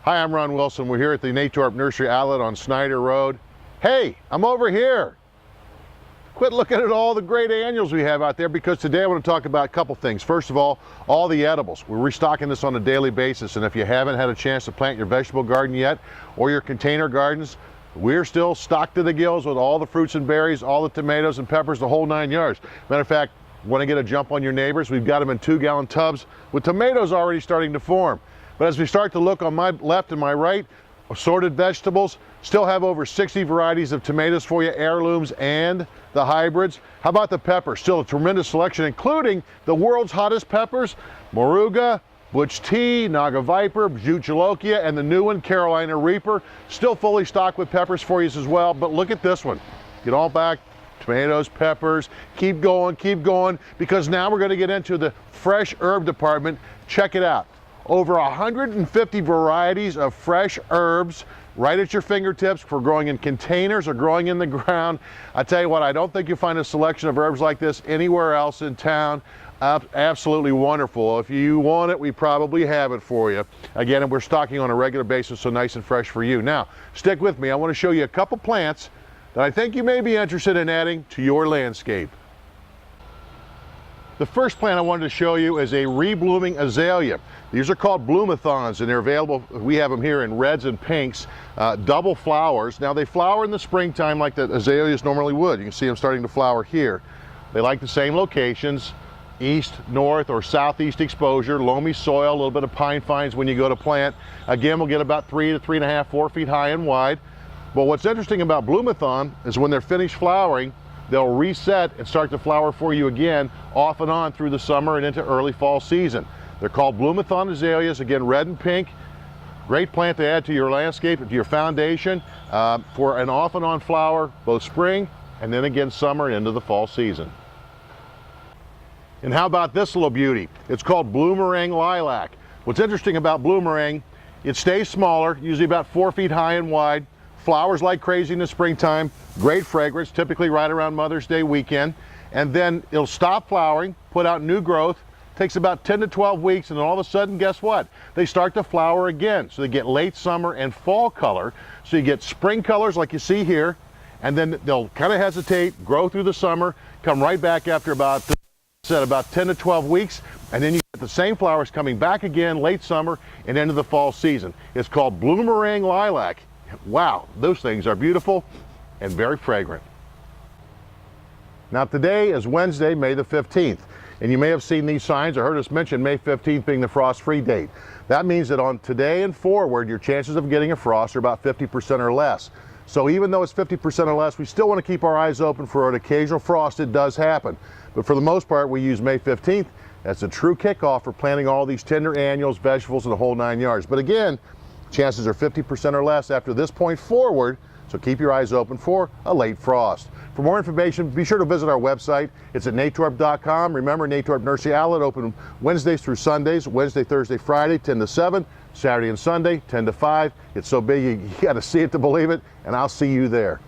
Hi, I'm Ron Wilson. We're here at the Natorp Nursery Outlet on Snyder Road. Hey, I'm over here. Quit looking at all the great annuals we have out there, because today I want to talk about a couple things. First of all the edibles. We're restocking this on a daily basis, and if you haven't had a chance to plant your vegetable garden yet or your container gardens, we're still stocked to the gills with all the fruits and berries, all the tomatoes and peppers, the whole 9 yards. Matter of fact, want to get a jump on your neighbors? We've got them in 2-gallon tubs with tomatoes already starting to form. But as we start to look on my left and my right, assorted vegetables, still have over 60 varieties of tomatoes for you, heirlooms and the hybrids. How about the peppers? Still a tremendous selection, including the world's hottest peppers, Moruga, Butch Tea, Naga Viper, Jute Jalokia, and the new one, Carolina Reaper. Still fully stocked with peppers for you as well, but look at this one. Get all back, tomatoes, peppers, keep going, because now we're going to get into the fresh herb department. Check it out. Over 150 varieties of fresh herbs right at your fingertips for growing in containers or growing in the ground. I tell you what, I don't think you'll find a selection of herbs like this anywhere else in town. Absolutely wonderful. If you want it, we probably have it for you. Again, we're stocking on a regular basis, so nice and fresh for you. Now, stick with me. I want to show you a couple plants that I think you may be interested in adding to your landscape. The first plant I wanted to show you is a reblooming azalea. These are called bloomathons, and they're available. We have them here in reds and pinks, double flowers. Now, they flower in the springtime like the azaleas normally would. You can see them starting to flower here. They like the same locations, east, north, or southeast exposure, loamy soil, a little bit of pine fines when you go to plant. Again, we'll get about 3 to 3.5, 4 feet high and wide. But what's interesting about bloomathon is when they're finished flowering, they'll reset and start to flower for you again off and on through the summer and into early fall season. They're called bloomathon azaleas, again red and pink. Great plant to add to your landscape, to your foundation, for an off and on flower both spring and then again summer and into the fall season. And how about this little beauty? It's called bloomerang lilac. What's interesting about bloomerang, it stays smaller, usually about 4 feet high and wide. Flowers like crazy in the springtime, great fragrance, typically right around Mother's Day weekend. And then it'll stop flowering, put out new growth, takes about 10 to 12 weeks, and then all of a sudden, guess what? They start to flower again. So they get late summer and fall color. So you get spring colors like you see here, and then they'll kind of hesitate, grow through the summer, come right back after about 10 to 12 weeks, and then you get the same flowers coming back again late summer and into the fall season. It's called bloomerang lilac. Wow, those things are beautiful and very fragrant. Now, today is Wednesday, May the 15th, and you may have seen these signs or heard us mention May 15th being the frost-free date. That means that on today and forward, your chances of getting a frost are about 50% or less. So even though it's 50% or less, we still want to keep our eyes open for an occasional frost. It does happen. But for the most part, we use May 15th as a true kickoff for planting all these tender annuals, vegetables, and the whole 9 yards. But again, chances are 50% or less after this point forward, so keep your eyes open for a late frost. For more information, be sure to visit our website. It's at natorp.com. Remember, Natorp Nursery Outlet open Wednesdays through Sundays, Wednesday, Thursday, Friday, 10 to 7, Saturday and Sunday, 10 to 5. It's so big, you got to see it to believe it, and I'll see you there.